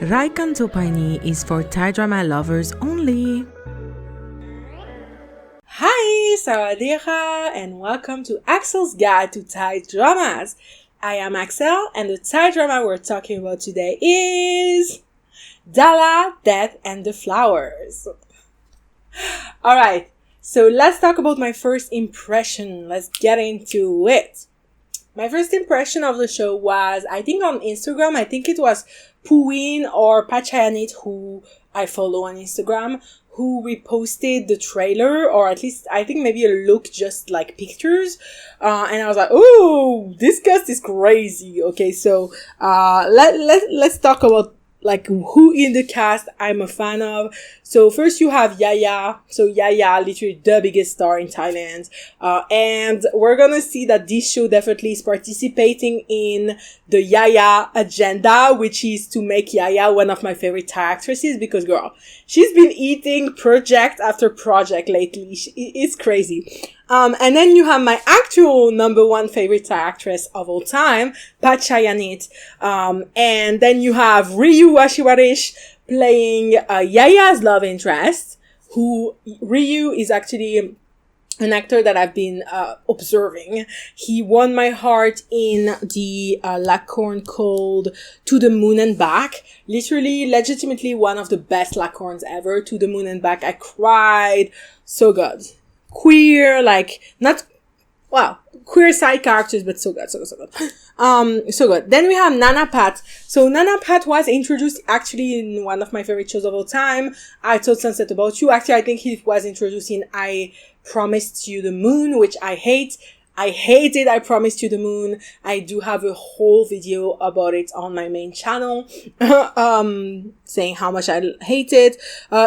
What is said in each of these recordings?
Raikan Topaini is for Thai drama lovers only. Hi, Sawadee and welcome to Axelle's Guide to Thai Dramas. I am Axelle, and the Thai drama we're talking about today is Dalah, Death and the Flowers. Alright, so let's talk about my first impression. Let's get into it. My first impression of the show was, I think on Instagram, I think it was Puin or Pachayanit, who I follow on Instagram, who reposted the trailer, or at least I think maybe a look just like pictures. And I was like, oh, this cast is crazy. Okay, so let's talk about like who in the cast I'm a fan of. So first you have Yaya. So Yaya, literally the biggest star in Thailand. And we're gonna see that this show definitely is participating in the Yaya agenda, which is to make Yaya one of my favorite Thai actresses, because girl, she's been eating project after project lately. It's crazy. And then you have my actual number one favorite Thai actress of all time, Pachayanit. And then you have Ryu Ashiwarish playing Yaya's love interest, who Ryu is actually an actor that I've been observing. He won my heart in the Lacorn called To the Moon and Back. Literally, legitimately one of the best Lacorns ever. To the Moon and Back. I cried. So good. Queer, like, not, well, queer side characters, but so good. So good. Then we have Nana Pat. So Nana Pat was introduced actually in one of my favorite shows of all time, I Told Sunset About You. Actually, I think he was introduced in I Promised You the Moon, which I hate. I hated I Promised You the Moon. I do have a whole video about it on my main channel, saying how much I hate it.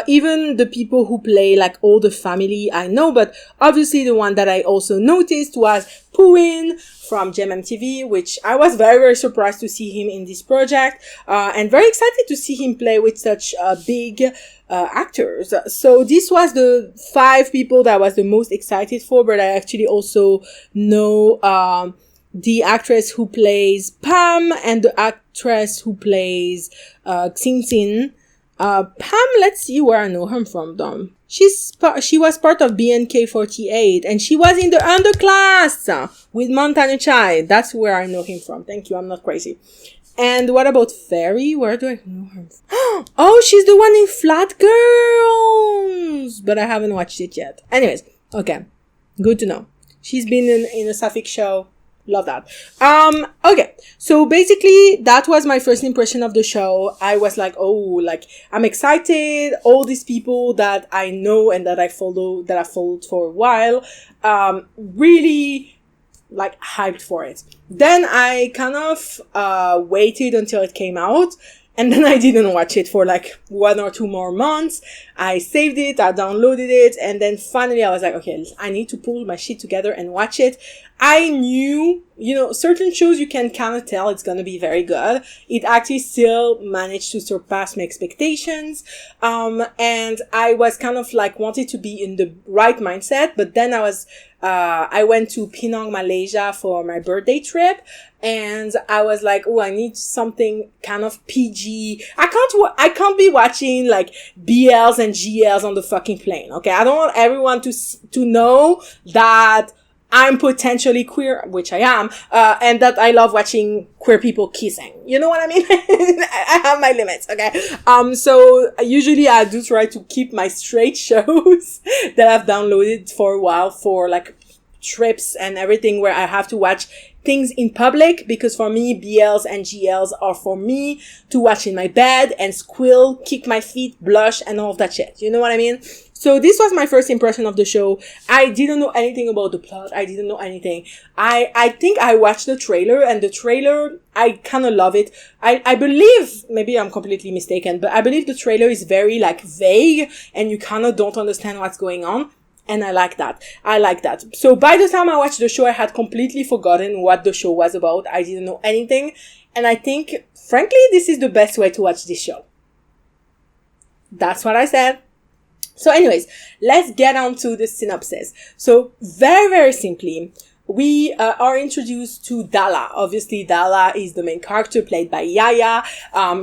Even the people who play like all the family I know, but obviously the one that I also noticed was Puin from GMMTV, which I was very, very surprised to see him in this project, and very excited to see him play with such big actors. So this was the 5 people that I was the most excited for, but I actually also know the actress who plays Pam and the actress who plays Xin Xin. Pam, let's see where I know her from, though. She was part of BNK48, and she was in the underclass with Montana Chai. That's where I know him from. Thank you, I'm not crazy. And what about Fairy? Where do I know her from? Oh, she's the one in Flat Girls! But I haven't watched it yet. Anyways, okay. Good to know. She's been in a Sapphic show. Love that. Okay. So basically, that was my first impression of the show. I was like, oh, like, I'm excited. All these people that I know and that I followed for a while, really, like, hyped for it. Then I kind of, waited until it came out. And then I didn't watch it for like 1 or 2 more months. I saved it, I downloaded it, and then finally I was like, okay, I need to pull my shit together and watch it. I knew, certain shows you can kind of tell it's gonna be very good. It actually still managed to surpass my expectations. And I was kind of like wanted to be in the right mindset, but then I went to Penang, Malaysia for my birthday trip, and I was like, oh, I need something kind of PG. I can't be watching like BLs and GLs on the fucking plane. Okay. I don't want everyone to know that I'm potentially queer, which I am, and that I love watching queer people kissing. You know what I mean? I have my limits, okay? So usually I do try to keep my straight shows that I've downloaded for a while for like trips and everything where I have to watch things in public, because for me, BLs and GLs are for me to watch in my bed and squill, kick my feet, blush, and all of that shit. You know what I mean? So this was my first impression of the show. I didn't know anything about the plot. I didn't know anything. I think I watched the trailer, and the trailer, I kind of love it. I believe, maybe I'm completely mistaken, but I believe the trailer is very like vague and you kind of don't understand what's going on. And I like that. So by the time I watched the show, I had completely forgotten what the show was about. I didn't know anything. And I think, frankly, this is the best way to watch this show. That's what I said. So anyways, let's get on to the synopsis. So very, very simply, we are introduced to Dalah. Obviously, Dalah is the main character played by Yaya.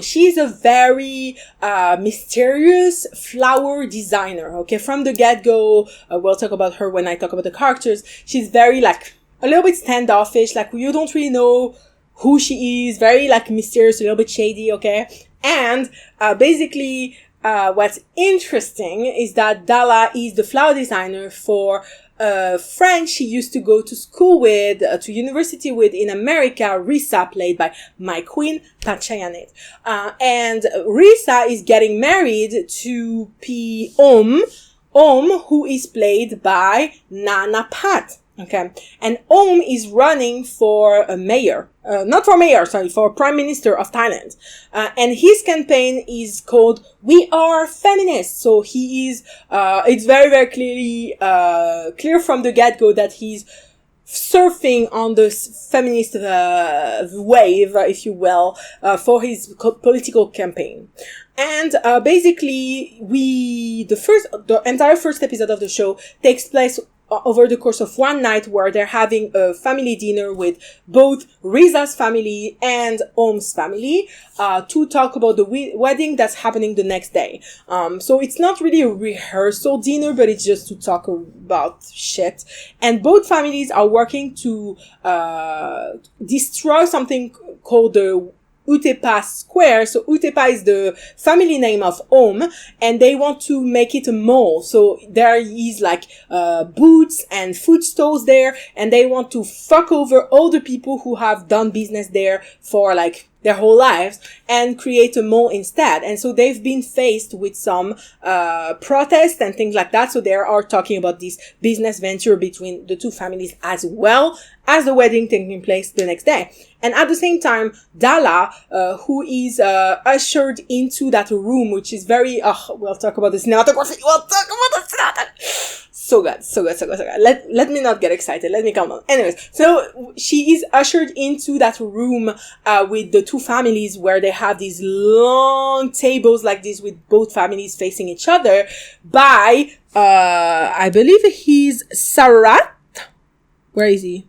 She's a very mysterious flower designer. Okay, from the get-go, we'll talk about her when I talk about the characters. She's very like a little bit standoffish. Like you don't really know who she is. Very like mysterious, a little bit shady. Okay, and basically, what's interesting is that Dalah is the flower designer for friend she used to go to school with, to university with in America, Risa, played by my queen, Panchayanet. And Risa is getting married to Om, who is played by Nana Pat. Okay. And Om is running for a mayor. For Prime Minister of Thailand. And his campaign is called We Are Feminists. So he is, it's very, very clearly, clear from the get-go that he's surfing on this feminist, wave, if you will, for his political campaign. And, basically, the entire first episode of the show takes place over the course of one night where they're having a family dinner with both Riza's family and Om's family, to talk about the wedding that's happening the next day. So it's not really a rehearsal dinner, but it's just to talk about shit. And both families are working to, destroy something called the Utepa Square. So Utepa is the family name of Om, and they want to make it a mall. So there is like booths and food stalls there, and they want to fuck over all the people who have done business there for like their whole lives and create a mall instead. And so they've been faced with some protests and things like that. So they are talking about this business venture between the two families as well as the wedding taking place the next day. And at the same time, Dalah, who is ushered into that room, which is very, we'll talk about the cinematography. So good. Let me not get excited. Let me calm down. Anyways, so she is ushered into that room with the two families where they have these long tables like this with both families facing each other by, I believe he's Sarat. Where is he?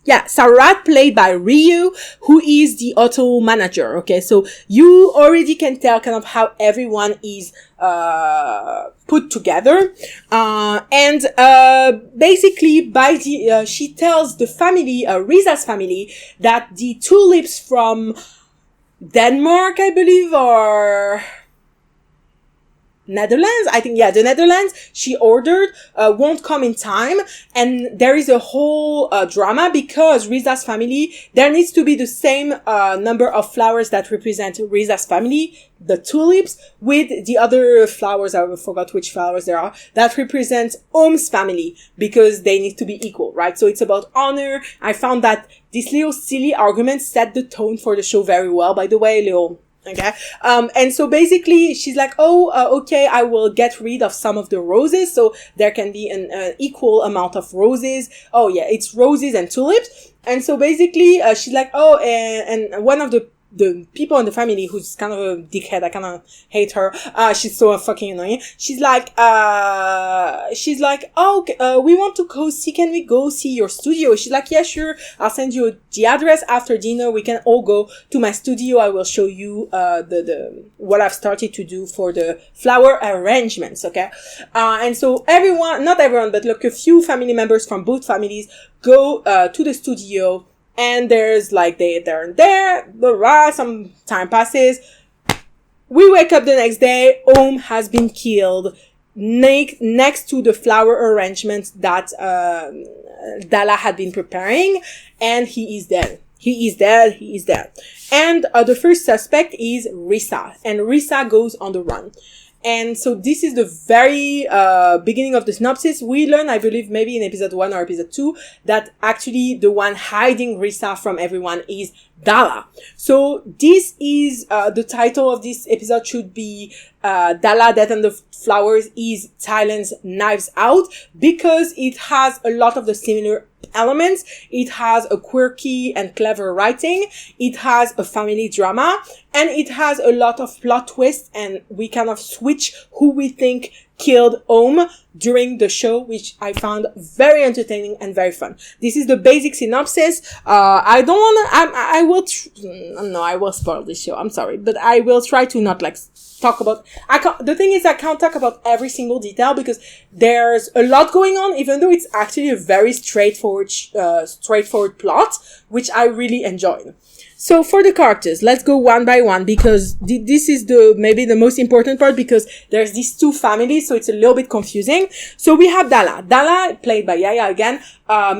Yeah, Sarat, played by Ryu, who is the auto manager. Okay, so you already can tell kind of how everyone is put together. And basically by the she tells the family, Riza's family, that the tulips from Denmark, I believe, or Netherlands, I think, yeah, the Netherlands she ordered won't come in time, and there is a whole drama because Riza's family, there needs to be the same number of flowers that represent Riza's family, the tulips, with the other flowers, I forgot which flowers there are, that represent Om's family, because they need to be equal, right? So it's about honor. I found that this little silly argument set the tone for the show very well, by the way, little. Okay. And so basically she's like, okay, I will get rid of some of the roses. So there can be an equal amount of roses. Oh yeah, it's roses and tulips. And so basically, she's like, and one of the people in the family who's kind of a dickhead, I kind of hate her. She's so fucking annoying. She's like, we want to go see, can we go see your studio? She's like, yeah, sure. I'll send you the address after dinner. We can all go to my studio. I will show you, what I've started to do for the flower arrangements. Okay. And so not everyone, but like a few family members from both families go, to the studio. And there's like, they're there, some time passes. We wake up the next day, Om has been killed next to the flower arrangement that, Dalah had been preparing, and he is dead. He is dead. And, the first suspect is Risa, and Risa goes on the run. And so this is the very beginning of the synopsis. We learn, I believe, maybe in episode 1 or episode 2, that actually the one hiding Risa from everyone is Dalah. So this is the title of this episode should be Dalah, Death and the Flowers is Thailand's Knives Out, because it has a lot of the similar elements. It has a quirky and clever writing. It has a family drama, And it has a lot of plot twists, and we kind of switch who we think killed Om during the show, which I found very entertaining and very fun. This is the basic synopsis. I don't want to, no, I will spoil this show. I'm sorry, but I will try to not like talk about, the thing is I can't talk about every single detail because there's a lot going on, even though it's actually a very straightforward plot, which I really enjoyed. So for the characters, let's go one by one because this is maybe the most important part because there's these two families, so it's a little bit confusing. So we have Dalah. Dalah, played by Yaya again,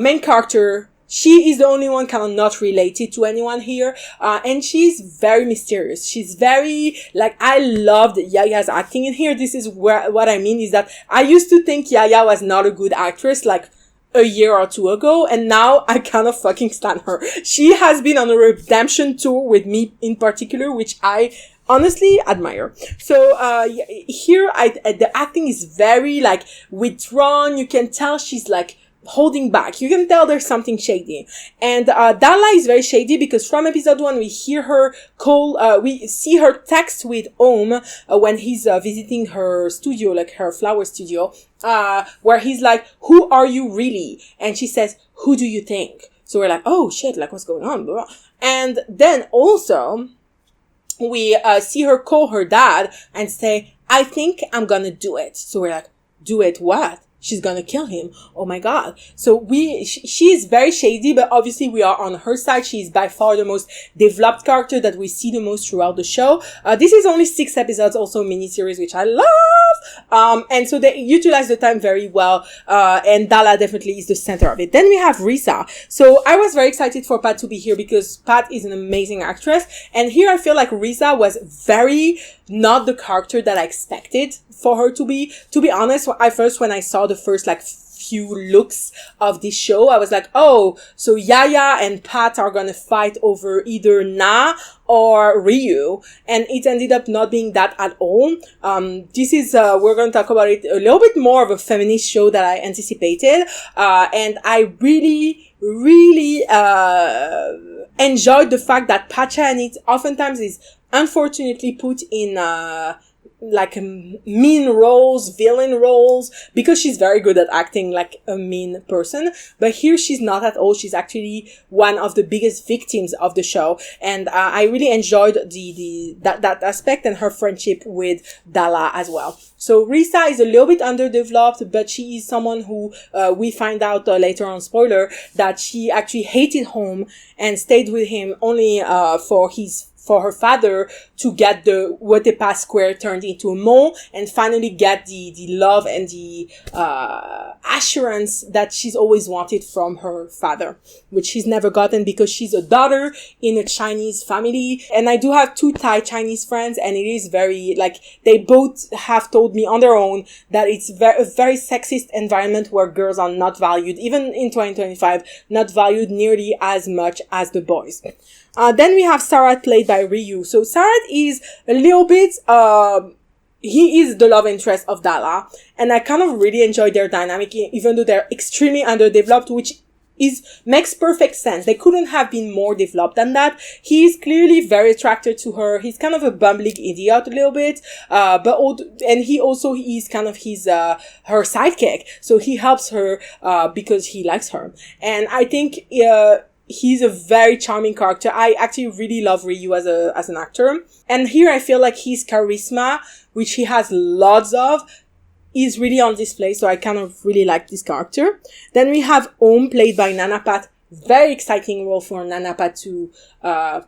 main character. She is the only one kind of not related to anyone here. And she's very mysterious. She's very, like, I loved Yaya's acting in here. This is what I mean is that I used to think Yaya was not a good actress, like, a year or two ago, and now I kind of fucking stand her. She has been on a redemption tour with me in particular, which I honestly admire. So here the acting is very like withdrawn. You can tell she's like holding back. You can tell there's something shady. And Dalah is very shady because from episode 1 we hear her we see her text with Om when he's visiting her studio, like her flower studio, where he's like, "Who are you really?" And she says, "Who do you think?" So we're like, "Oh shit, like what's going on?" Blah, blah. And then also we see her call her dad and say, "I think I'm gonna do it." So we're like, "Do it what?" She's gonna kill him. Oh my god. So she is very shady, but obviously we are on her side. She's by far the most developed character that we see the most throughout the show. This is only 6 episodes, also a miniseries, which I love. And so they utilize the time very well. And Dalah definitely is the center of it. Then we have Risa. So I was very excited for Pat to be here because Pat is an amazing actress. And here I feel like Risa was very not the character that I expected for her to be. To be honest, at first when I saw the first like few looks of this show, I was like, oh, so Yaya and Pat are gonna fight over either Na or Ryu, and it ended up not being that at all. This is we're gonna talk about it a little bit more of a feminist show that I anticipated, and I really enjoyed the fact that Pat Chayanit oftentimes is unfortunately put in like mean roles, villain roles, because she's very good at acting like a mean person. But here she's not at all. She's actually one of the biggest victims of the show, and I really enjoyed that aspect and her friendship with Dalah as well. So Risa is a little bit underdeveloped, but she is someone who we find out later on, spoiler, that she actually hated home and stayed with him only for her father to get the Wetepa Square turned into a mall and finally get the love and the assurance that she's always wanted from her father, which she's never gotten because she's a daughter in a Chinese family. And I do have 2 Thai Chinese friends, and it is very, like, they both have told me on their own that it's a very sexist environment where girls are not valued, even in 2025, not valued nearly as much as the boys. Then we have Sarat, played by Ryu. So Sarat is a little bit, he is the love interest of Dalah. And I kind of really enjoy their dynamic, even though they're extremely underdeveloped, which makes perfect sense. They couldn't have been more developed than that. He's clearly very attracted to her. He's kind of a bumbling idiot a little bit. And he also is kind of her sidekick. So he helps her, because he likes her. And I think, he's a very charming character. I actually really love Ryu as an actor. And here I feel like his charisma, which he has lots of, is really on display. So I kind of really like this character. Then we have Om, played by Nana Pat. Very exciting role for Nana Pat to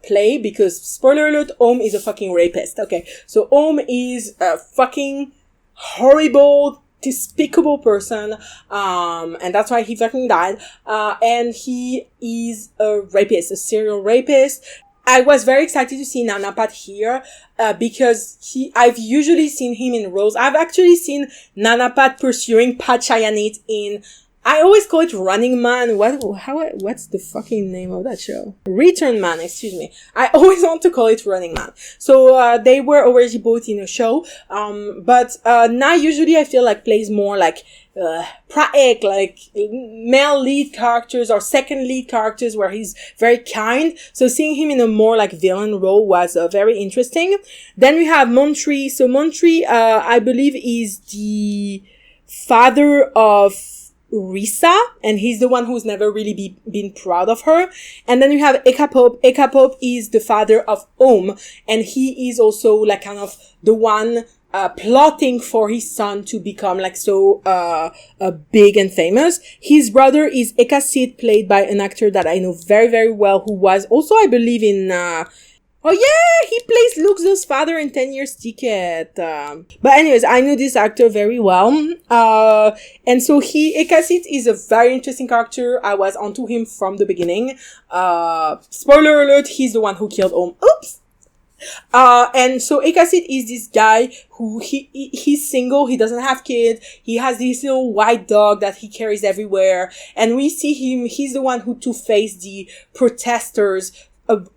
play because, spoiler alert, Om is a fucking rapist. Okay, so Om is a fucking horrible, despicable person, and that's why he fucking died, and he is a rapist, a serial rapist. I was very excited to see Nana Pat here, because I've usually seen him in roles. I've actually seen Nana Pat pursuing Pat Chayanit in I always call it Running Man. What's the fucking name of that show? Return Man, excuse me. I always want to call it Running Man. So, they were already both in a show. But now usually I feel like plays more like, praek, like male lead characters or second lead characters where he's very kind. So seeing him in a more like villain role was very interesting. Then we have Montri. So Montri, I believe is the father of Risa, and he's the one who's never really been proud of her. And then you have Ekapop. Ekapop is the father of Om, and he is also like kind of the one plotting for his son to become like so big and famous. His brother is Ekasit, played by an actor that I know very, very well, who was also, I believe, in oh yeah, he plays Lux's father in 10 Years Ticket. But anyways, I know this actor very well. And so Ekasit is a very interesting character. I was onto him from the beginning. Spoiler alert, he's the one who killed Om. Oops! And so Ekasit is this guy who he's single, he doesn't have kids, he has this little white dog that he carries everywhere, and we see him, he's the one who two-face the protesters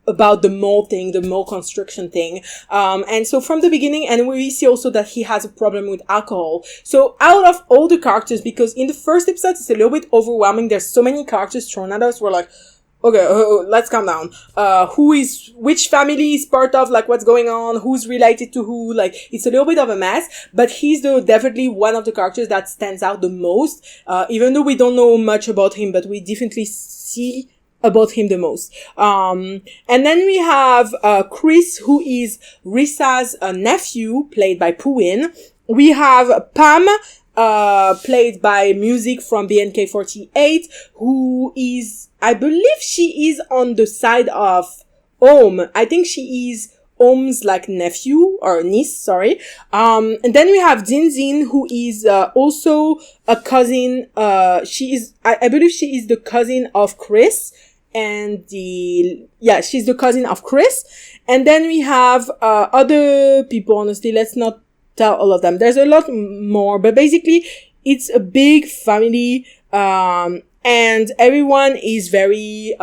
about the mall thing, the mall construction thing. And so from the beginning, and we see also that he has a problem with alcohol. So out of all the characters, because in the first episode, it's a little bit overwhelming. There's so many characters thrown at us. We're like, okay, let's calm down. Which family is part of, like, what's going on? Who's related to who? Like, it's a little bit of a mess, but he's definitely one of the characters that stands out the most. Even though we don't know much about him, but we definitely see about him the most. And then we have, Chris, who is Risa's nephew, played by Puin. We have Pam, played by Music from BNK48, who is, I believe she is on the side of Om. I think she is Om's like nephew or niece, sorry. And then we have Zinzin, who is also a cousin. She is, I believe she is the cousin of Chris. And she's the cousin of Chris. And then we have other people, honestly, let's not tell all of them. There's a lot more, but basically it's a big family, and everyone is very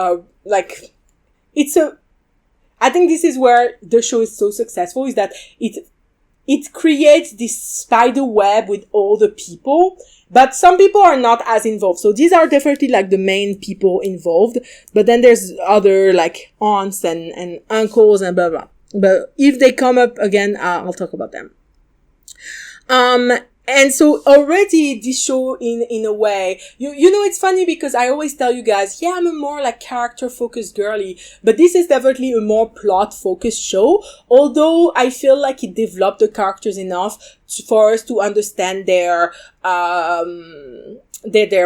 I think this is where the show is so successful, is that it creates this spider web with all the people, but some people are not as involved. So these are definitely like the main people involved, but then there's other like aunts and uncles and blah blah. But if they come up again, I'll talk about them. And so already this show in a way, you know, it's funny because I always tell you guys, yeah, I'm a more like character focused girly, but this is definitely a more plot focused show. Although I feel like it developed the characters enough for us to understand their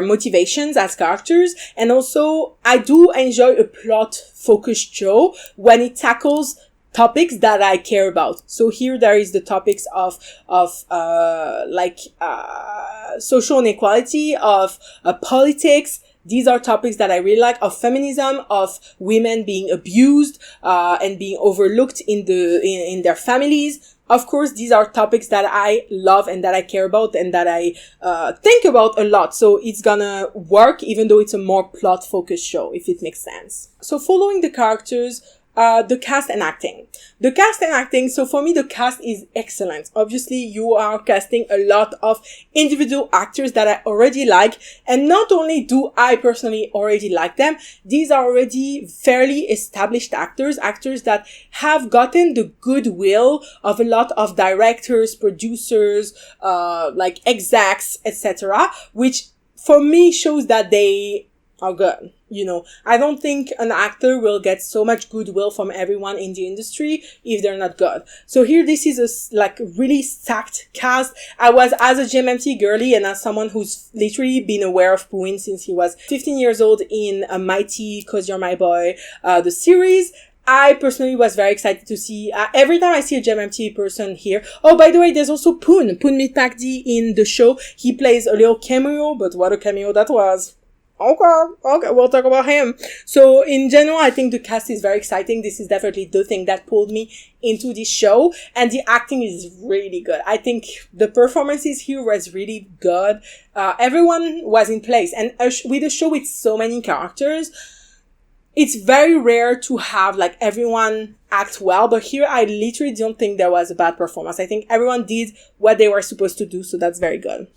motivations as characters. And also I do enjoy a plot focused show when it tackles topics that I care about. So here there is the topics of social inequality, of politics. These are topics that I really like, of feminism, of women being abused, and being overlooked in their families. Of course, these are topics that I love and that I care about and that I think about a lot. So it's gonna work even though it's a more plot focused show, if it makes sense. So following the characters, the cast and acting. So for me, the cast is excellent. Obviously, you are casting a lot of individual actors that I already like. And not only do I personally already like them, these are already fairly established actors that have gotten the goodwill of a lot of directors, producers, like execs, etc., which for me shows that they are good. You know, I don't think an actor will get so much goodwill from everyone in the industry if they're not good. So here, this is a like really stacked cast. I was, as a GMMT girly and as someone who's literally been aware of Puin since he was 15 years old in a Mighty 'Cause You're My Boy, the series, I personally was very excited to see, every time I see a GMMT person here. Oh, by the way, there's also Poon Mitpakdi in the show. He plays a little cameo, but what a cameo that was. Okay, we'll talk about him. So in general, I think the cast is very exciting. This is definitely the thing that pulled me into this show, and the acting is really good. I think the performances here was really good. Everyone was in place, and with a show with so many characters, it's very rare to have like everyone act well, but here I literally don't think there was a bad performance. I think everyone did what they were supposed to do, so that's very good.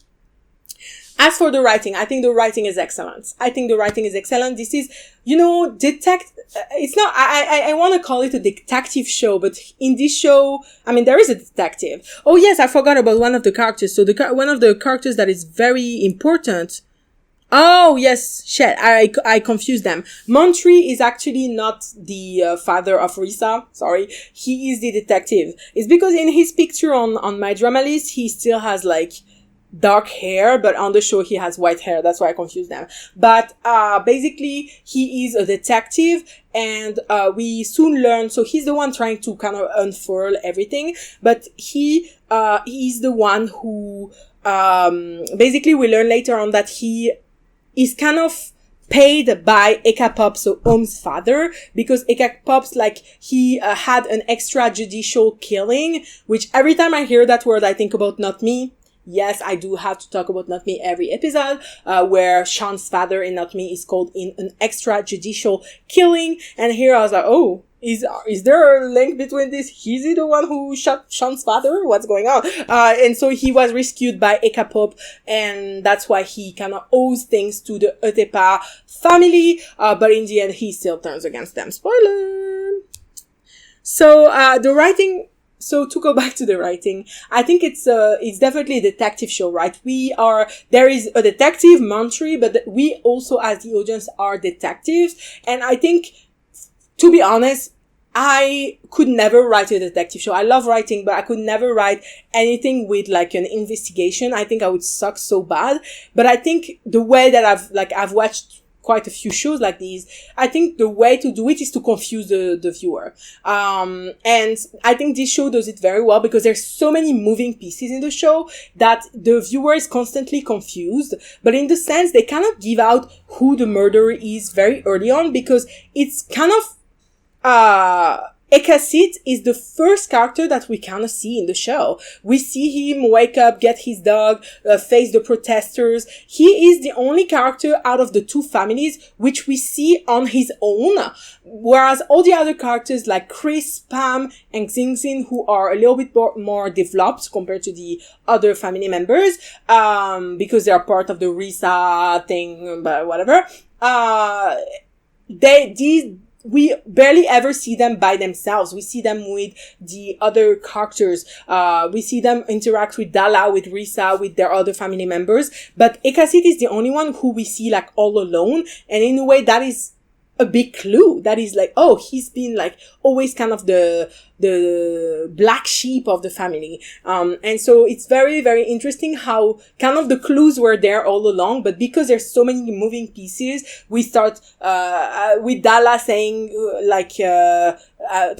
As for the writing, I think the writing is excellent. This is, it's not, I want to call it a detective show, but in this show, I mean, there is a detective. Oh yes, I forgot about one of the characters. So one of the characters that is very important. Oh yes, shit, I confused them. Montri is actually not the father of Risa. Sorry. He is the detective. It's because in his picture on my drama list, he still has like dark hair, but on the show he has white hair. That's why I confused them. But basically he is a detective, and we soon learn, so he's the one trying to kind of unfurl everything, but he's the one who basically we learn later on that he is kind of paid by Ekapop, so Om's father, because Ekapop's like, he had an extrajudicial killing, which every time I hear that word, I think about Not Me. Yes, I do have to talk about Not Me every episode, where Sean's father in Not Me is called in an extrajudicial killing. And here I was like, oh, is there a link between this? Is he the one who shot Sean's father? What's going on? And so he was rescued by Ekapop, and that's why he kind of owes things to the Otepa family, but in the end, he still turns against them. Spoiler! So, the writing... So to go back to the writing, I think it's definitely a detective show, right? There is a detective, Montri, but we also as the audience are detectives. And I think, to be honest, I could never write a detective show. I love writing, but I could never write anything with like an investigation. I think I would suck so bad. But I think the way that I've watched quite a few shows like these, I think the way to do it is to confuse the viewer. And I think this show does it very well because there's so many moving pieces in the show that the viewer is constantly confused. But in the sense, they kind of give out who the murderer is very early on, because it's kind of, Ekasit is the first character that we kind of see in the show. We see him wake up, get his dog, face the protesters. He is the only character out of the two families which we see on his own, whereas all the other characters like Chris, Pam, and Xingxin, who are a little bit more developed compared to the other family members, because they are part of the Risa thing, but whatever, we barely ever see them by themselves. We see them with the other characters. We see them interact with Dalah, with Risa, with their other family members. But Ekasit is the only one who we see like all alone. And in a way, that is a big clue. That is like, oh, he's been like always kind of the black sheep of the family. And so it's very, very interesting how kind of the clues were there all along, but because there's so many moving pieces, we start, with Dalah saying,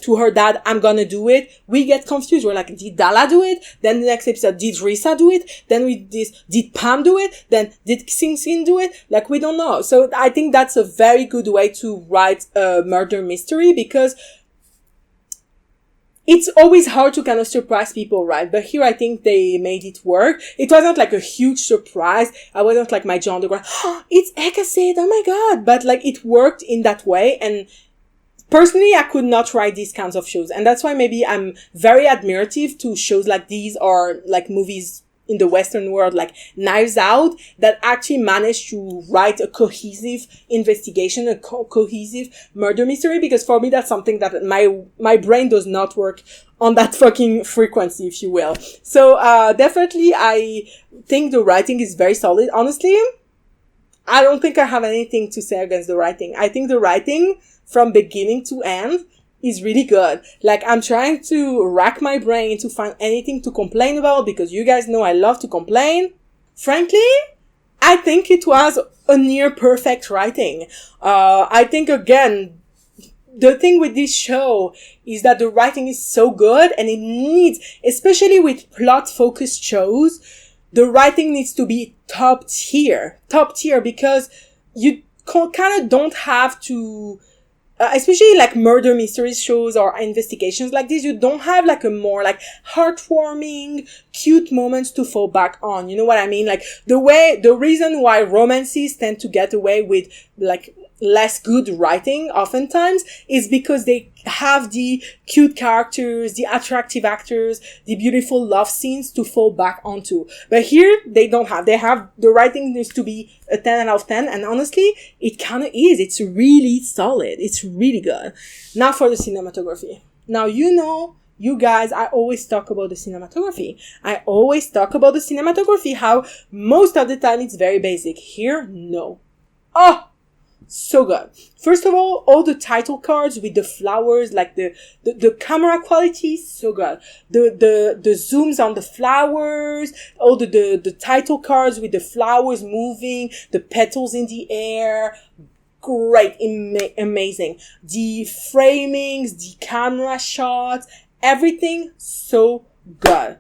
to her dad, I'm gonna do it. We get confused. We're like, did Dalah do it? Then the next episode, did Risa do it? Then did Pam do it? Then did Xingxin do it? Like, we don't know. So I think that's a very good way to write a murder mystery, because it's always hard to kind of surprise people, right? But here I think they made it work. It wasn't like a huge surprise. I wasn't like my jaw on the ground, oh, it's Ekasit, oh my god. But like it worked in that way. And personally, I could not write these kinds of shows. And that's why maybe I'm very admirative to shows like these, or like movies in the Western world, like Knives Out, that actually managed to write a cohesive investigation, a cohesive murder mystery, because for me, that's something that my brain does not work on that fucking frequency, if you will. So, definitely, I think the writing is very solid. Honestly, I don't think I have anything to say against the writing. I think the writing from beginning to end is really good. Like, I'm trying to rack my brain to find anything to complain about, because you guys know I love to complain. Frankly, I think it was a near perfect writing. I think, again, the thing with this show is that the writing is so good, and it needs, especially with plot-focused shows, the writing needs to be top tier, because you kind of don't have to, especially like murder mystery shows or investigations like this, you don't have like a more like heartwarming, cute moments to fall back on. You know what I mean? Like the reason why romances tend to get away with like less good writing oftentimes is because they have the cute characters, the attractive actors, the beautiful love scenes to fall back onto. But here they don't have. They have, the writing needs to be a 10 out of 10, and honestly it kind of is. It's really solid. It's really good. Now for the cinematography. Now, you guys, I always talk about the cinematography. How most of the time it's very basic. Here, no. Oh, so good. First of all the title cards with the flowers, like the camera quality, so good. The zooms on the flowers, all the title cards with the flowers moving, the petals in the air, great, amazing. The framings, the camera shots, everything, so good.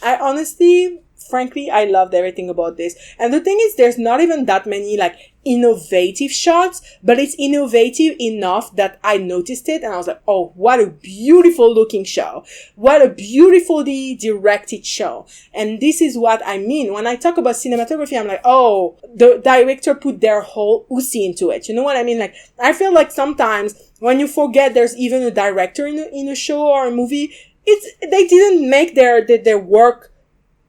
I honestly, frankly, I loved everything about this. And the thing is, there's not even that many like innovative shots, but it's innovative enough that I noticed it and I was like, oh, what a beautiful looking show. What a beautifully directed show. And this is what I mean. When I talk about cinematography, I'm like, oh, the director put their whole Uzi into it. You know what I mean? Like, I feel like sometimes when you forget there's even a director in a show or a movie, they didn't make their work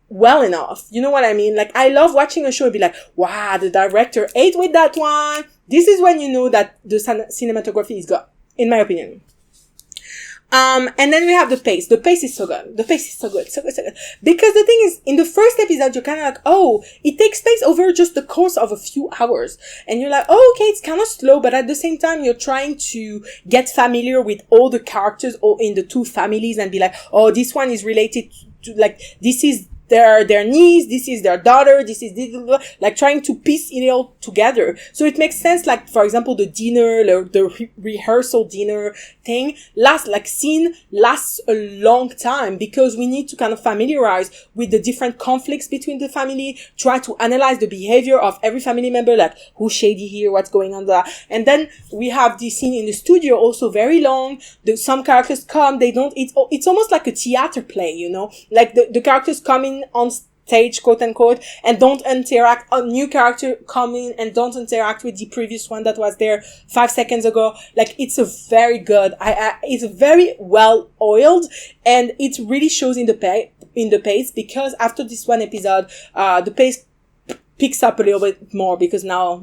well enough. You know what I mean? Like, I love watching a show and be like, wow, the director ate with that one. This is when you know that the cinematography is good, in my opinion. And then we have the pace. The pace is so good. So good. Because the thing is, in the first episode, you're kind of like, oh, it takes place over just the course of a few hours. And you're like, oh, okay, it's kind of slow, but at the same time, you're trying to get familiar with all the characters in the two families and be like, oh, this one is related to, like, this is their niece, this is their daughter, this is this, like trying to piece it all together. So it makes sense, like, for example, the dinner, the rehearsal dinner thing lasts a long time because we need to kind of familiarize with the different conflicts between the family, try to analyze the behavior of every family member, like who's shady here, what's going on there. And then we have the scene in the studio, also very long. Some characters come, they don't, it's almost like a theater play, you know, like the characters come in on stage, quote unquote, and don't interact. A new character come in and don't interact with the previous one that was there 5 seconds ago. Like, it's a very good, it's very well oiled, and it really shows in the pace, because after this one episode, the pace picks up a little bit more because now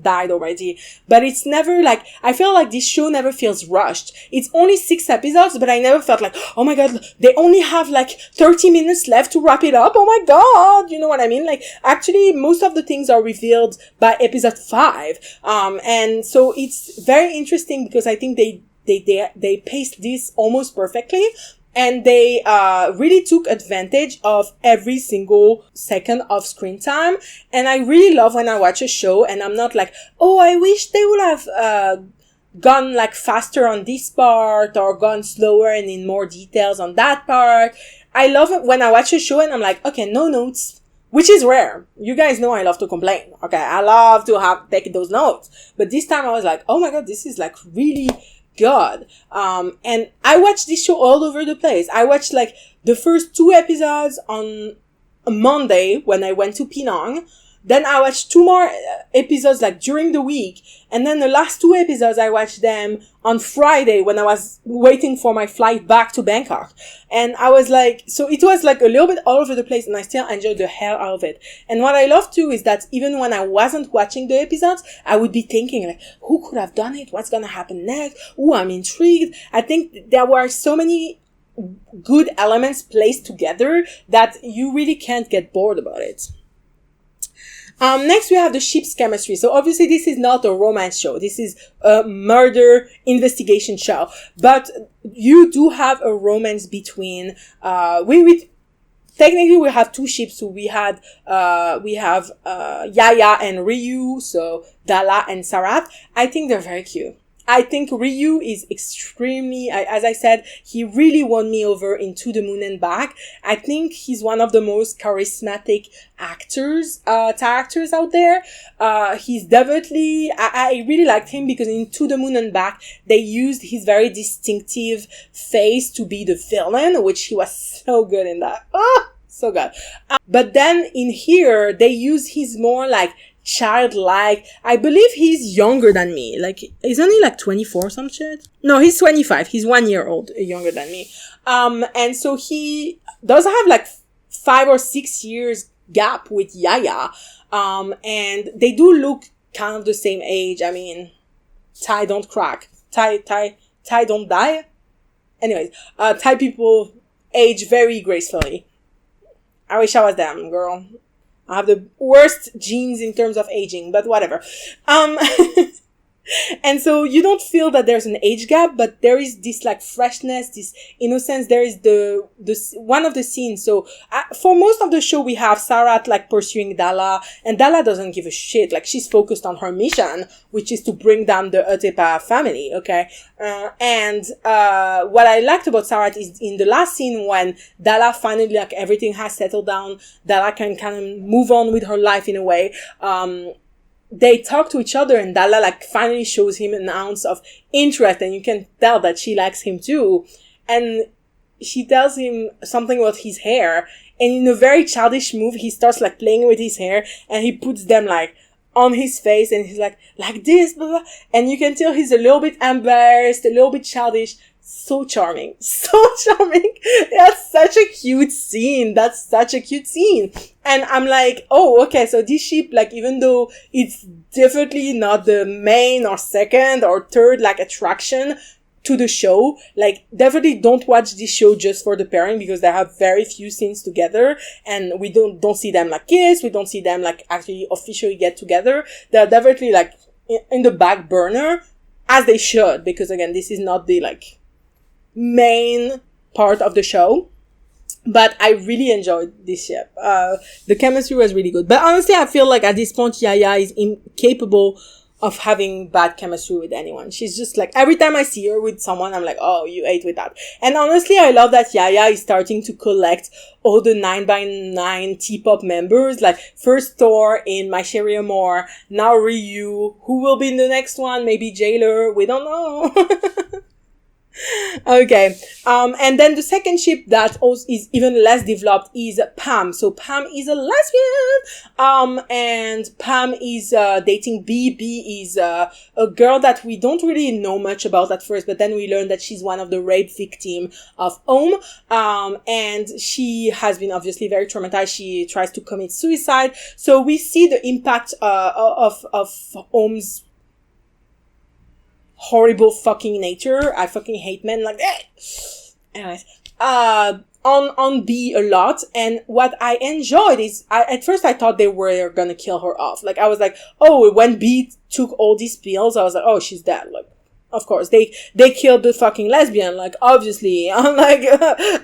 died already. But it's never like, I feel like this show never feels rushed. It's only 6 episodes, but I never felt like, oh my god, they only have like 30 minutes left to wrap it up. Oh my god, you know what I mean? Like, actually, most of the things are revealed by episode 5. And so it's very interesting because I think they paced this almost perfectly. And they really took advantage of every single second of screen time. And I really love when I watch a show and I'm not like, oh, I wish they would have gone like faster on this part or gone slower and in more details on that part. I love it when I watch a show and I'm like, okay, no notes, which is rare. You guys know I love to complain. Okay, I love to take those notes. But this time I was like, oh my god, this is like really god. And I watched this show all over the place. I watched like the first 2 episodes on a Monday when I went to Penang. Then I watched 2 more episodes like during the week. And then the last 2 episodes, I watched them on Friday when I was waiting for my flight back to Bangkok. And I was like, so it was like a little bit all over the place, and I still enjoyed the hell out of it. And what I love too is that even when I wasn't watching the episodes, I would be thinking like, who could have done it? What's gonna happen next? Ooh, I'm intrigued. I think there were so many good elements placed together that you really can't get bored about it. Next we have the ship's chemistry. So obviously this is not a romance show. This is a murder investigation show. But you do have a romance between, technically we have 2 ships. So we have Yaya and Ryu. So Dalah and Sarat. I think they're very cute. I think Ryu is extremely, as I said, he really won me over in To the Moon and Back. I think he's one of the most charismatic actors, actors out there. He's definitely, I really liked him because in To the Moon and Back, they used his very distinctive face to be the villain, which he was so good in that. Oh, so good. But then in here, they use his more like childlike. I believe he's younger than me. Like, he's only like 24 or some shit. No, he's 25. He's 1 year old younger than me. And so he does have like 5 or 6 years gap with Yaya. And they do look kind of the same age. I mean, Thai don't crack. Thai don't die. Anyways, Thai people age very gracefully. I wish I was them, girl. I have the worst genes in terms of aging, but whatever. And so you don't feel that there's an age gap, but there is this like freshness, this innocence. There is the one of the scenes. So for most of the show, we have Sarat like pursuing Dalah, and Dalah doesn't give a shit. Like, she's focused on her mission, which is to bring down the Atepa family. Okay. And what I liked about Sarat is in the last scene when Dalah finally, like, everything has settled down, Dalah can kind of move on with her life in a way. They talk to each other, and Dalah like finally shows him an ounce of interest, and you can tell that she likes him too. And she tells him something about his hair, and in a very childish move, he starts like playing with his hair, and he puts them like on his face, and he's like this, blah, blah. And you can tell he's a little bit embarrassed, a little bit childish. So charming. So charming. That's such a cute scene. And I'm like, oh, okay, so this ship, like, even though it's definitely not the main or second or third, like, attraction to the show, like, definitely don't watch this show just for the pairing, because they have very few scenes together, and we don't see them, like, kiss, we don't see them, like, actually officially get together. They're definitely, like, in the back burner, as they should, because, again, this is not the, like, main part of the show. But I really enjoyed this ship. The chemistry was really good. But honestly, I feel like at this point, Yaya is incapable of having bad chemistry with anyone. She's just like, every time I see her with someone, I'm like, oh, you ate with that. And honestly, I love that Yaya is starting to collect all the 9x9 T-pop members. Like, first Thor in My Cherry Amour, now Ryu. Who will be in the next one? Maybe Jailer. We don't know. Okay. And then the second ship that also is even less developed is Pam. So Pam is a lesbian. And Pam is dating B. B is a girl that we don't really know much about at first, but then we learn that she's one of the rape victim of Om. And she has been obviously very traumatized. She tries to commit suicide. So we see the impact of Om's horrible fucking nature. I fucking hate men like that. Anyways, on B a lot. And what I enjoyed is, at first I thought they were gonna kill her off. Like, I was like, oh, when B took all these pills, I was like, oh, she's dead. Like, of course, they killed the fucking lesbian. Like, obviously, I'm like,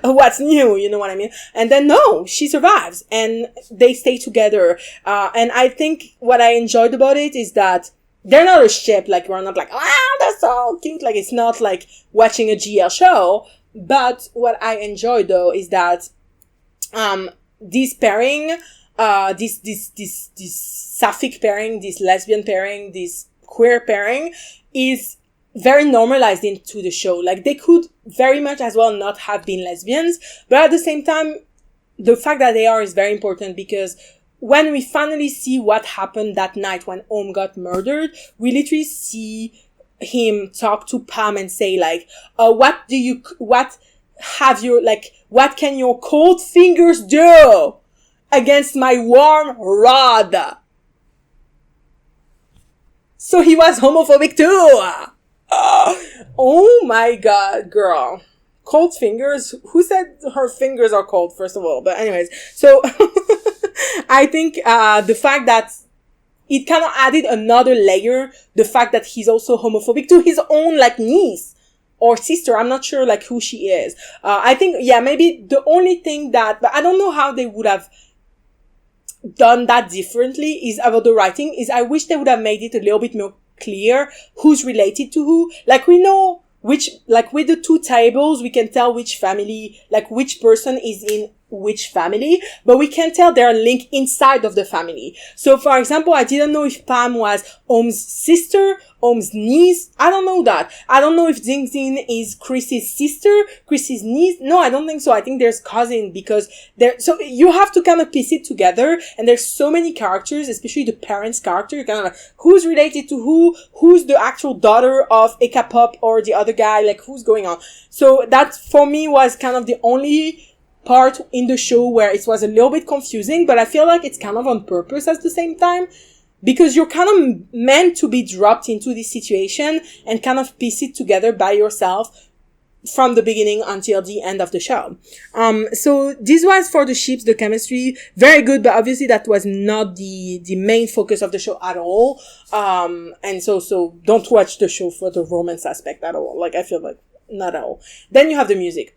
what's new? You know what I mean? And then no, she survives, and they stay together. And I think what I enjoyed about it is that they're not a ship. Like, we're not like, wow, that's so cute. Like, it's not like watching a GL show. But what I enjoy though is that, this pairing, this sapphic pairing, this lesbian pairing, this queer pairing is very normalized into the show. Like, they could very much as well not have been lesbians, but at the same time, the fact that they are is very important, because when we finally see what happened that night when Om got murdered, we literally see him talk to Pam and say like, what can your cold fingers do against my warm rod? So he was homophobic too. Oh my god, girl. Cold fingers? Who said her fingers are cold, first of all? But anyways, so I think the fact that it kind of added another layer, the fact that he's also homophobic to his own like niece or sister. I'm not sure like who she is. I think, yeah, maybe the only thing that, but I don't know how they would have done that differently is about the writing, is I wish they would have made it a little bit clear who's related to who. Like we know which, like with the two tables, we can tell which family, like which person is in which family, but we can tell they're linked inside of the family. So for example, I didn't know if Pam was Om's sister, Om's niece. I don't know that. I don't know if Ding Ding is Chrissy's sister, Chrissy's niece. No, I don't think so. I think there's cousin, because so you have to kind of piece it together, and there's so many characters, especially the parents' character. You kind of like, who's related to who's the actual daughter of Eka Pop or the other guy, like who's going on. So that for me was kind of the only part in the show where it was a little bit confusing, but I feel like it's kind of on purpose at the same time, because you're kind of meant to be dropped into this situation and kind of piece it together by yourself from the beginning until the end of the show. So this was for the ships, the chemistry, very good, but obviously that was not the main focus of the show at all. And so don't watch the show for the romance aspect at all. Like, I feel like not at all. Then you have the music.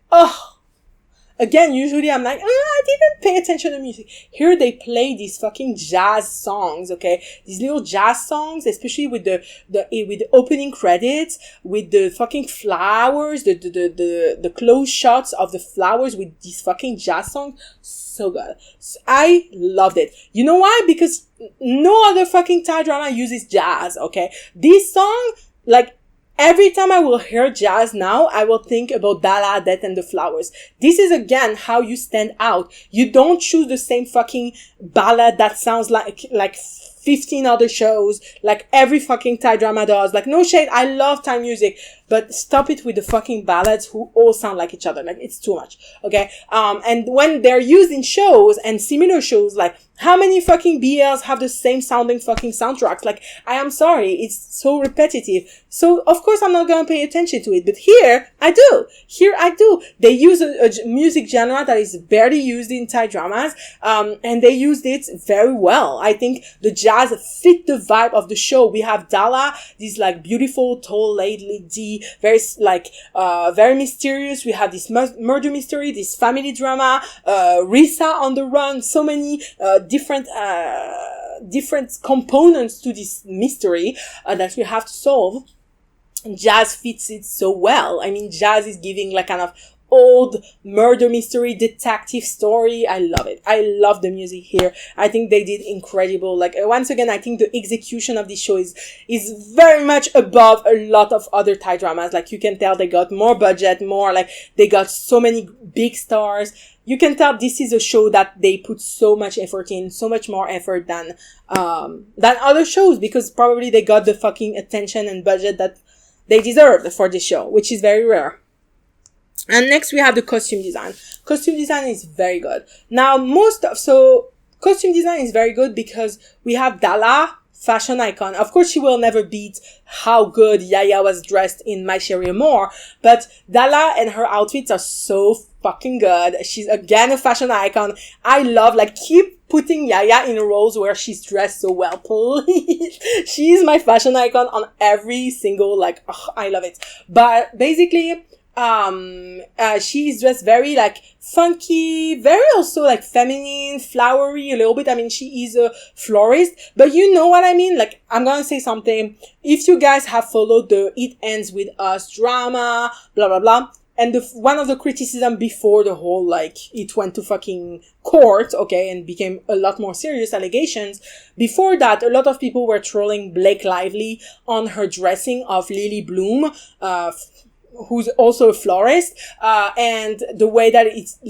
Again, usually I'm like, I didn't pay attention to music. Here they play these fucking jazz songs, okay? These little jazz songs, especially with the opening credits, with the fucking flowers, the close shots of the flowers with these fucking jazz songs. So good. So I loved it. You know why? Because no other fucking Thai drama uses jazz, okay? This song, like, every time I will hear jazz now, I will think about Dalah, Death and the Flowers. This is again how you stand out. You don't choose the same fucking ballad that sounds like 15 other shows, like every fucking Thai drama does. Like, no shade, I love Thai music, but stop it with the fucking ballads who all sound like each other. Like, it's too much, okay? And when they're used in shows and similar shows, like, how many fucking BLs have the same sounding fucking soundtracks? Like, I am sorry, it's so repetitive. So, of course, I'm not gonna pay attention to it. But here, I do. Here, I do. They use a music genre that is barely used in Thai dramas. And they used it very well. I think the jazz fit the vibe of the show. We have Dalah, this, like, beautiful, tall lady, very, like, very mysterious. We have this murder mystery, this family drama, Risa on the run, so many, different components to this mystery that we have to solve. Jazz fits it so well. I mean, jazz is giving like kind of old murder mystery detective story. I love it. I love the music here. I think they did incredible. Like, once again, I think the execution of this show is very much above a lot of other Thai dramas. Like, you can tell they got more budget, more, like, they got so many big stars. You can tell this is a show that they put so much effort in, so much more effort than other shows, because probably they got the fucking attention and budget that they deserved for this show, which is very rare. And next we have the costume design. Costume design is very good. Now, costume design is very good because we have Dalah, fashion icon. Of course, she will never beat how good Yaya was dressed in My Cherry Amour, but Dalah and her outfits are so fucking good. She's again a fashion icon. I love, like, keep putting Yaya in roles where she's dressed so well, please. She's my fashion icon on every single, like, I love it. But basically, she's dressed very, like, funky, very also, like, feminine, flowery a little bit. I mean, she is a florist, but you know what I mean? Like, I'm gonna say something. If you guys have followed the It Ends With Us drama, blah, blah, blah, and one of the criticism before the whole, like, it went to fucking court, okay, and became a lot more serious allegations. Before that, a lot of people were trolling Blake Lively on her dressing of Lily Bloom, who's also a florist, and the way that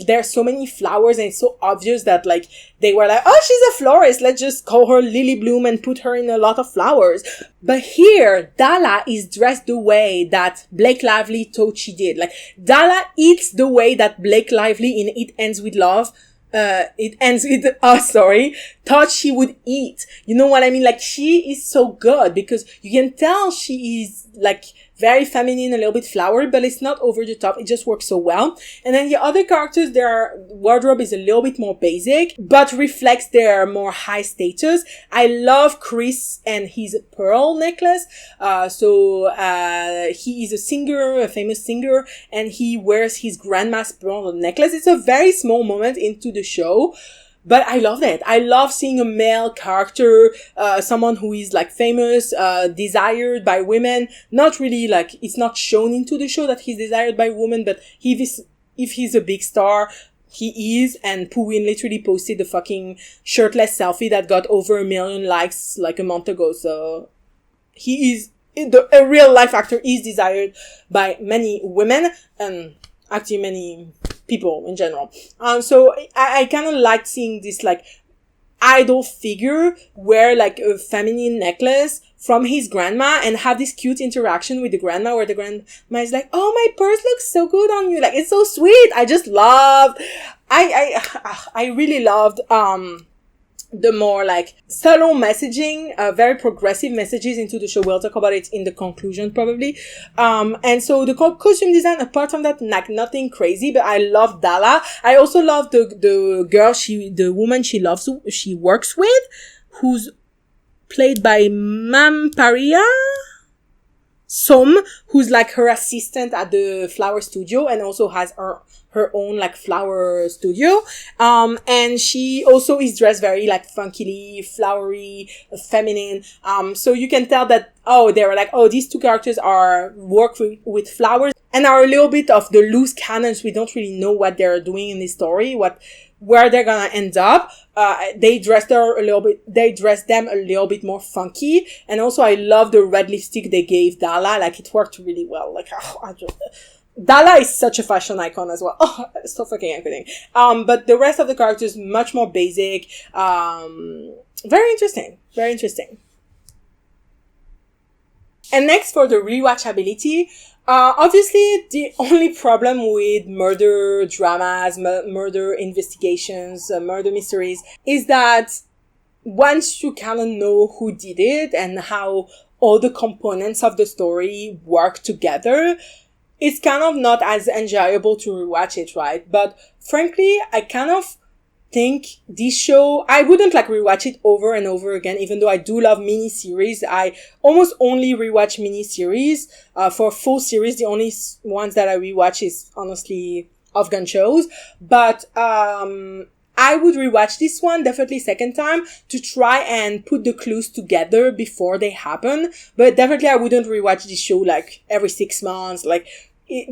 there's so many flowers and it's so obvious that, like, they were like, oh, she's a florist, let's just call her Lily Bloom and put her in a lot of flowers. But here, Dalah is dressed the way that Blake Lively thought she did. Like, Dalah eats the way that Blake Lively in It Ends With Love, It Ends With Us, thought she would eat. You know what I mean? Like, she is so good because you can tell she is, like, very feminine, a little bit flowery, but it's not over the top. It just works so well. And then the other characters, their wardrobe is a little bit more basic, but reflects their more high status. I love Chris and his pearl necklace. He is a singer, a famous singer, and he wears his grandma's pearl necklace. It's a very small moment into the show, But I loved it. I love seeing a male character, someone who is like famous, desired by women. Not really like, it's not shown into the show that he's desired by women, but if he's a big star, he is. And Puwin literally posted the fucking shirtless selfie that got over 1 million likes like a month ago. So he is, a real life actor is desired by many women and actually many people in general. So I kind of liked seeing this like idol figure wear like a feminine necklace from his grandma and have this cute interaction with the grandma where the grandma is like, oh, my purse looks so good on you. Like, it's so sweet. I just loved, I really loved, the more like subtle messaging, very progressive messages into the show. We'll talk about it in the conclusion probably. And so the costume design, apart from that, like nothing crazy, but I love Dalah. I also love the girl, the woman she works with, who's played by Mamparia Som, who's like her assistant at the flower studio and also has her own like flower studio. And she also is dressed very like funkily, flowery, feminine. So you can tell that, they were like, these two characters work with flowers and are a little bit of the loose cannons. We don't really know what they're doing in this story, where they're gonna end up. They dressed them a little bit more funky. And also I love the red lipstick they gave Dalah. Like, it worked really well. Like, Dalah is such a fashion icon as well. So fucking everything. But the rest of the characters, much more basic. Very interesting. Very interesting. And next, for the rewatchability, obviously the only problem with murder dramas, murder investigations, murder mysteries is that once you kind of know who did it and how all the components of the story work together, it's kind of not as enjoyable to rewatch it, right? But frankly, I kind of think this show, I wouldn't like rewatch it over and over again, even though I do love miniseries. I almost only rewatch miniseries. For full series, the only ones that I rewatch is honestly Afghan shows. But, I would rewatch this one definitely second time to try and put the clues together before they happen. But definitely I wouldn't rewatch this show like every 6 months.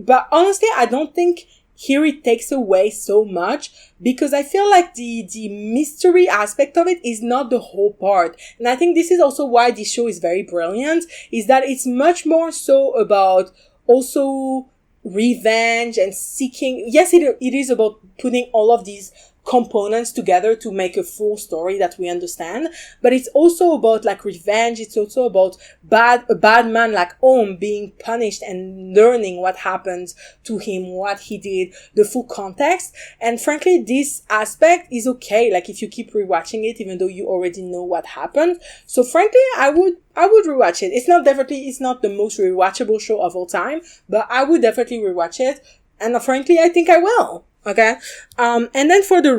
But honestly, I don't think here it takes away so much because I feel like the mystery aspect of it is not the whole part. And I think this is also why this show is very brilliant, is that it's much more so about also revenge and seeking. Yes, it is about putting all of these components together to make a full story that we understand, but it's also about like revenge. It's also about a bad man like being punished and learning what happened to him, what he did, the full context. And frankly, this aspect is okay, like if you keep rewatching it even though you already know what happened. So frankly, I would rewatch it. It's not the most rewatchable show of all time, but I would definitely rewatch it, and frankly I think I will. Okay. And then for the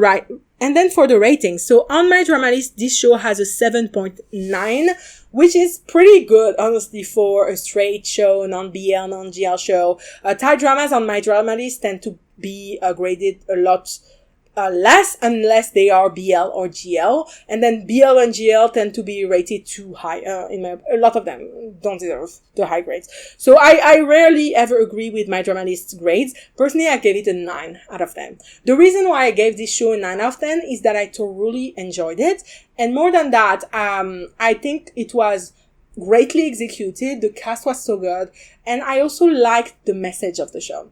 ratings. So on my drama list, this show has a 7.9, which is pretty good, honestly, for a straight show, non-BL, non-GL show. Thai dramas on my drama list tend to be graded a lot less unless they are BL or GL, and then BL and GL tend to be rated too high. A lot of them don't deserve the high grades. So I rarely ever agree with my drama list grades. Personally, I gave it a 9 out of 10. The reason why I gave this show a 9 out of 10 is that I thoroughly enjoyed it, and more than that, I think it was greatly executed. The cast was so good, and I also liked the message of the show.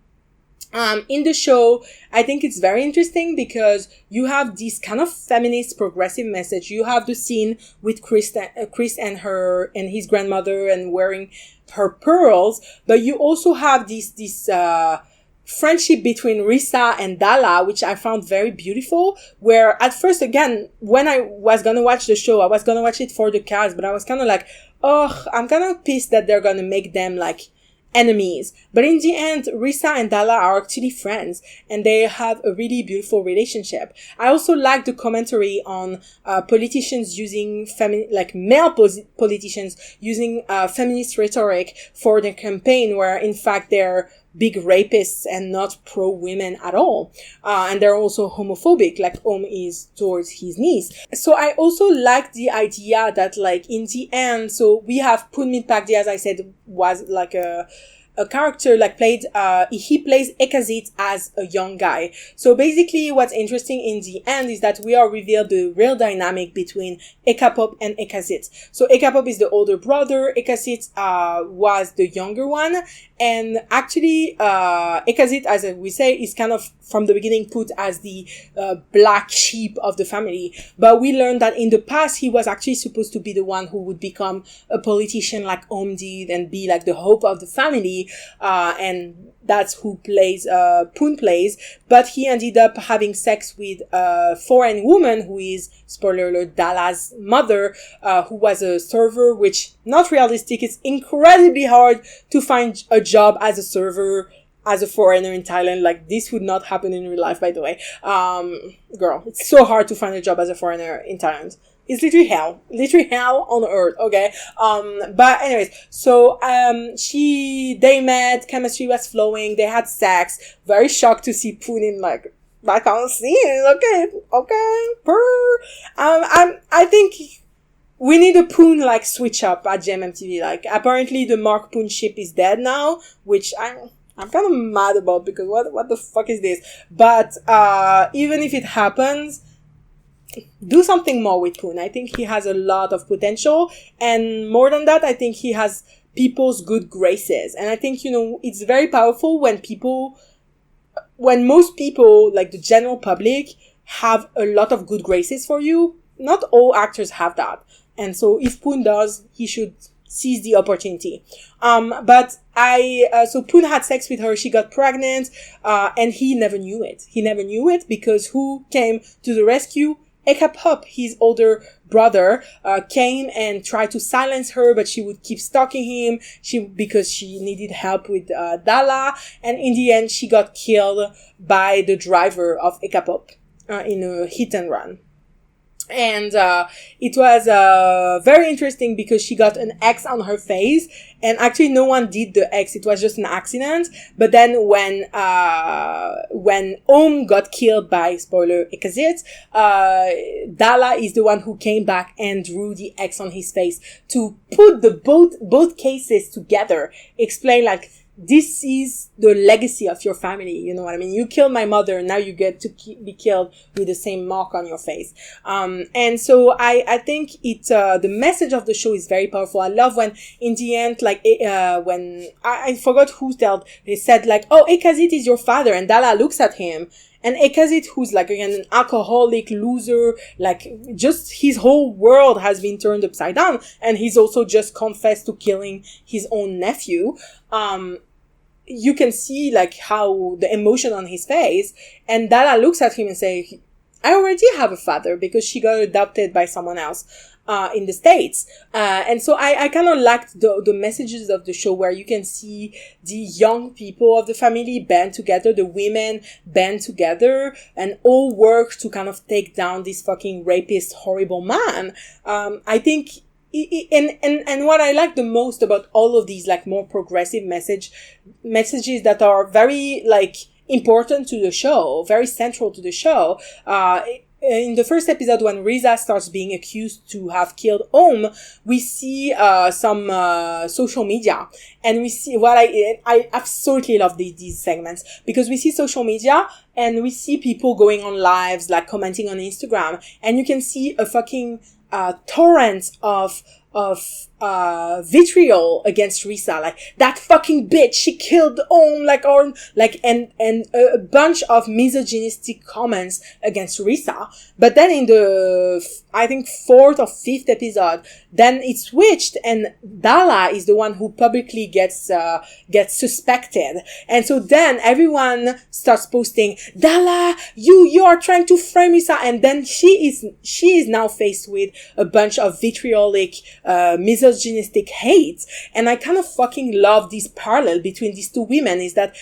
In the show, I think it's very interesting because you have this kind of feminist progressive message. You have the scene with Chris and his grandmother and wearing her pearls, but you also have this friendship between Risa and Dalah, which I found very beautiful, where at first, again, when I was gonna watch the show, I was gonna watch it for the cast, but I was kind of like, I'm kind of pissed that they're gonna make them like enemies. But in the end, Risa and Dalah are actually friends, and they have a really beautiful relationship. I also like the commentary on politicians using male politicians using feminist rhetoric for their campaign, where in fact they're big rapists and not pro-women at all. And they're also homophobic, like is towards his niece. So I also like the idea that like in the end, so we have Punmit Pakdi, as I said, was like a character like he plays Ekazit as a young guy. So basically what's interesting in the end is that we are revealed the real dynamic between Ekapop and Ekazit. So Ekapop is the older brother, Ekazit was the younger one, and actually Ekazit, as we say, is kind of from the beginning put as the black sheep of the family. But we learned that in the past he was actually supposed to be the one who would become a politician like did and be like the hope of the family, and that's who Poon plays. But he ended up having sex with a foreign woman who is, spoiler alert, Dalah's mother, who was a server, which not realistic. It's incredibly hard to find a job as a server as a foreigner in Thailand. Like, this would not happen in real life, by the way. Girl, it's so hard to find a job as a foreigner in Thailand. It's literally hell on earth, okay? But anyways, so, they met, chemistry was flowing, they had sex, very shocked to see Poon in, like, that kind of scene, okay, I think we need a Poon, like, switch up at GMMTV. Like, apparently the Mark Poon ship is dead now, which I'm kind of mad about, because what the fuck is this? But, even if it happens, do something more with Poon. I think he has a lot of potential, and more than that, I think he has people's good graces. And I think, it's very powerful when most people, like the general public, have a lot of good graces for you. Not all actors have that. And so if Poon does, he should seize the opportunity. So Poon had sex with her, she got pregnant, and he never knew it. Because who came to the rescue? Ekapop, his older brother, came and tried to silence her, but she would keep stalking him, because she needed help with, Dalah, and in the end, she got killed by the driver of Ekapop, in a hit and run. And it was very interesting because she got an X on her face, and actually no one did the X, it was just an accident. But then when got killed by, spoiler, Ekazit, Dalah is the one who came back and drew the X on his face to put the both cases together, explain like, this is the legacy of your family, you know what I mean? You killed my mother, now you get to be killed with the same mark on your face. And so I think the message of the show is very powerful. I love when, in the end, like, when, I forgot who they said like, oh, Ekazit is your father, and Dalah looks at him, and Ekazit, who's like, again, an alcoholic loser, like, just his whole world has been turned upside down, and he's also just confessed to killing his own nephew. You can see like how the emotion on his face, and Dalah looks at him and say, I already have a father, because she got adopted by someone else in the States. And so I kind of liked the messages of the show, where you can see the young people of the family band together, the women band together, and all work to kind of take down this fucking rapist, horrible man. I think and what I like the most about all of these, like, more progressive messages that are very, like, important to the show, very central to the show, in the first episode, when Riza starts being accused to have killed we see some social media, and we see what I absolutely love these segments, because we see social media and we see people going on lives, like commenting on Instagram, and you can see a fucking torrent of vitriol against Risa, like, that fucking bitch, she killed and a bunch of misogynistic comments against Risa. But then in the, I think, 4th or 5th episode, then it switched, and Dalah is the one who publicly gets suspected. And so then everyone starts posting, Dalah, you are trying to frame Risa, and then she is now faced with a bunch of vitriolic, misogynistic hate. And I kind of fucking love this parallel between these two women, is that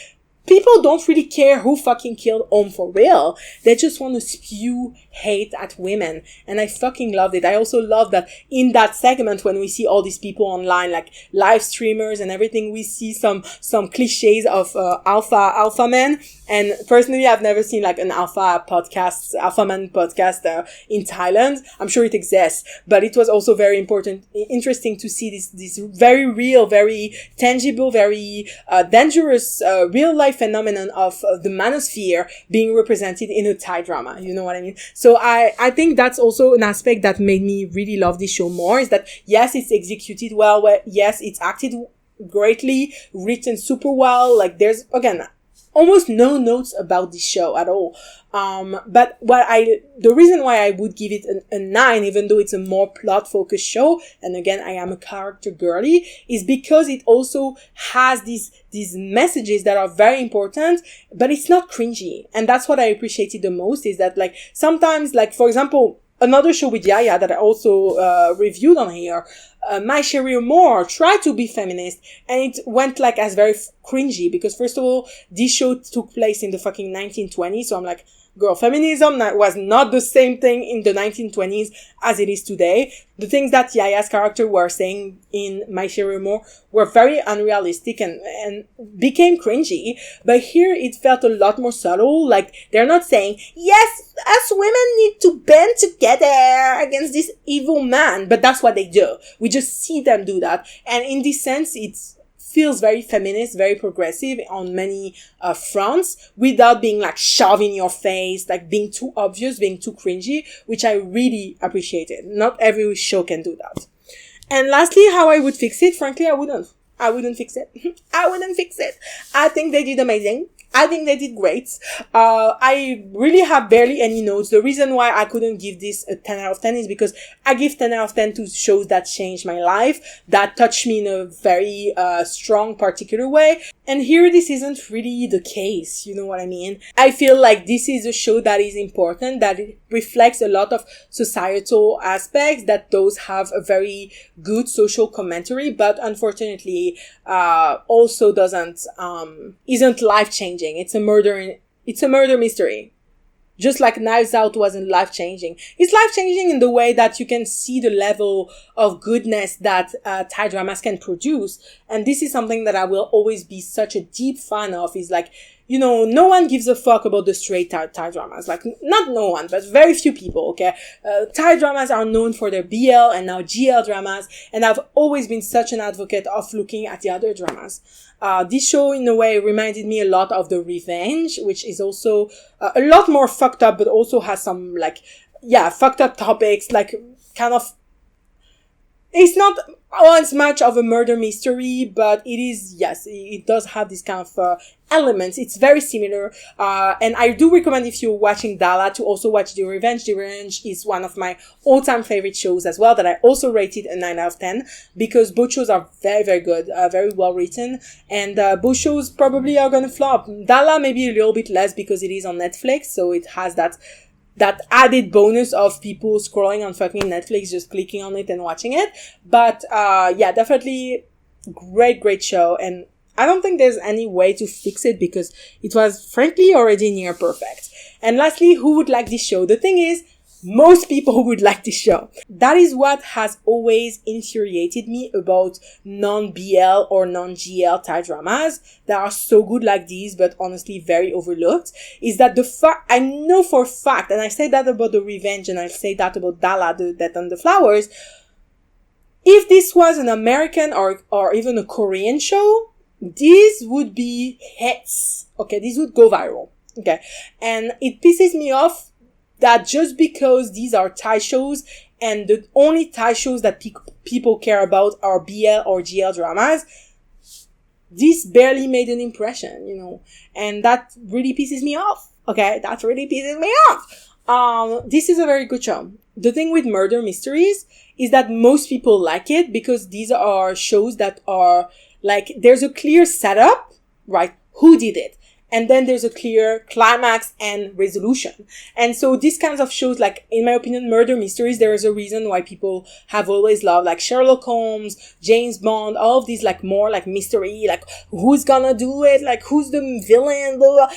people don't really care who fucking killed Om for real. They just want to spew hate at women. And I fucking loved it. I also love that in that segment when we see all these people online, like live streamers and everything, we see some cliches of alpha men. And personally, I've never seen like an alpha man podcast in Thailand. I'm sure it exists, but it was also very interesting to see this very real, very tangible, very dangerous real life phenomenon of the manosphere being represented in a Thai drama. You know what I mean? So I think that's also an aspect that made me really love this show more, is that yes, it's executed well, yes, it's acted greatly, written super well. Like there's, again, almost no notes about this show at all. But the reason why I would give it a 9, even though it's a more plot focused show, and again, I am a character girly, is because it also has these messages that are very important, but it's not cringy. And that's what I appreciated the most, is that like sometimes, like for example, another show with Yaya that I also reviewed on here, My Sherry Moore, tried to be feminist, and it went like as very cringy, because first of all, this show took place in the fucking 1920s, so I'm like, girl, feminism was not the same thing in the 1920s as it is today. The things that Yaya's character were saying in My Sherry Moore were very unrealistic and became cringy. But here it felt a lot more subtle. Like, they're not saying, yes, us women need to band together against this evil man. But that's what they do. We just see them do that. And in this sense, it's feels very feminist, very progressive on many fronts, without being like shoved in your face, like being too obvious, being too cringy, which I really appreciated. Not every show can do that. And lastly, how I would fix it, frankly, I wouldn't fix it. I wouldn't fix it. I think they did amazing. I think they did great. I really have barely any notes. The reason why I couldn't give this a 10 out of 10 is because I give 10 out of 10 to shows that changed my life, that touched me in a very strong, particular way. And here, this isn't really the case. You know what I mean? I feel like this is a show that is important, that it reflects a lot of societal aspects, that those have a very good social commentary, but unfortunately, also isn't life-changing. It's a murder mystery. Just like Knives Out wasn't life-changing. It's life-changing in the way that you can see the level of goodness that Thai dramas can produce. And this is something that I will always be such a deep fan of, is like, you know, no one gives a fuck about the straight Thai dramas. Like, not no one, but very few people, okay? Thai dramas are known for their BL and now GL dramas, and I've always been such an advocate of looking at the other dramas. This show, in a way, reminded me a lot of The Revenge, which is also a lot more fucked up, but also has some, like, fucked up topics, like, kind of, it's not as much of a murder mystery, but it is, yes, it does have this kind of elements. It's very similar. And I do recommend, if you're watching Dalah, to also watch The Revenge. The Revenge is one of my all-time favorite shows as well, that I also rated a 9 out of 10, because both shows are very, very good, very well written, and both shows probably are gonna flop. Dalah maybe a little bit less because it is on Netflix, so it has that added bonus of people scrolling on fucking Netflix, just clicking on it and watching it. But, definitely great show. And I don't think there's any way to fix it, because it was frankly already near perfect. And lastly, who would like this show? The thing is, most people would like this show. That is what has always infuriated me about non-BL or non-GL Thai dramas that are so good like these, but honestly very overlooked, is that I know for a fact, and I say that about The Revenge, and I say that about Dalah, the Death on the Flowers, if this was an American or even a Korean show, these would be hits. Okay, these would go viral. Okay, and it pisses me off that just because these are Thai shows, and the only Thai shows that people care about are BL or GL dramas, this barely made an impression, you know, and that really pisses me off. Okay, that really pisses me off. This is a very good show. The thing with murder mysteries is that most people like it because these are shows that are like, there's a clear setup, right? Who did it? and then there's a clear climax and resolution. And so these kinds of shows, like, in my opinion, murder mysteries, there is a reason why people have always loved, like, Sherlock Holmes, James Bond, all of these, like, more like mystery, like, who's gonna do it, like, who's the villain, blah, blah.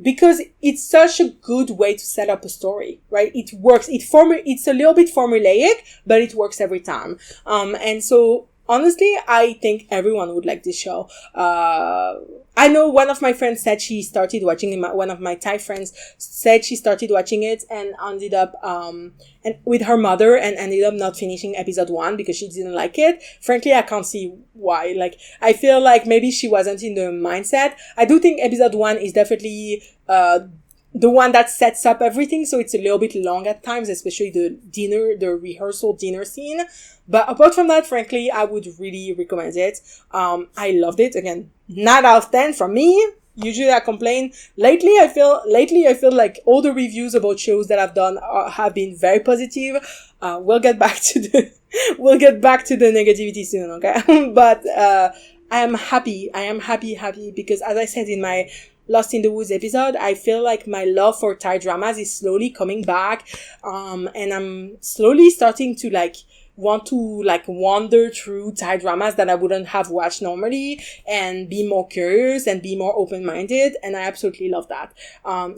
Because it's such a good way to set up a story, right? It works. It's a little bit formulaic, but it works every time. And so honestly, I think everyone would like this show. I know one of my friends said she started watching it. One of my Thai friends said she started watching it and ended up, and with her mother, and ended up not finishing episode 1 because she didn't like it. Frankly, I can't see why. Like, I feel like maybe she wasn't in the mindset. I do think episode 1 is definitely, the one that sets up everything, so it's a little bit long at times, especially the rehearsal dinner scene. But apart from that, frankly, I would really recommend it. I loved it. Again, 9 out of 10 from me. Usually I complain. Lately I feel like all the reviews about shows that I've done have been very positive. We'll get back to the negativity soon, okay? But, I am happy because, as I said in my Lost in the Woods episode, I feel like my love for Thai dramas is slowly coming back. And I'm slowly starting to, like, want to, like, wander through Thai dramas that I wouldn't have watched normally and be more curious and be more open-minded. And I absolutely love that.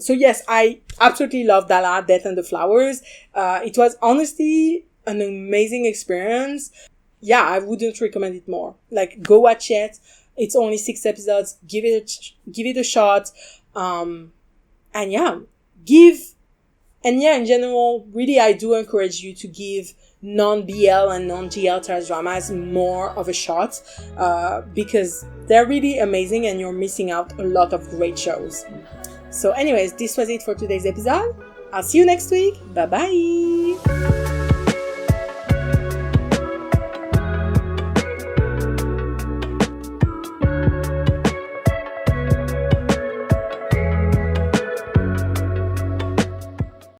So yes, I absolutely love Dalah, Death and the Flowers. It was honestly an amazing experience. Yeah, I wouldn't recommend it more. Like, go watch it. It's only 6 episodes. Give it a shot. In general, really, I do encourage you to give non-BL and non-GL Thai dramas more of a shot, because they're really amazing and you're missing out a lot of great shows. So anyways, this was it for today's episode. I'll see you next week. Bye bye.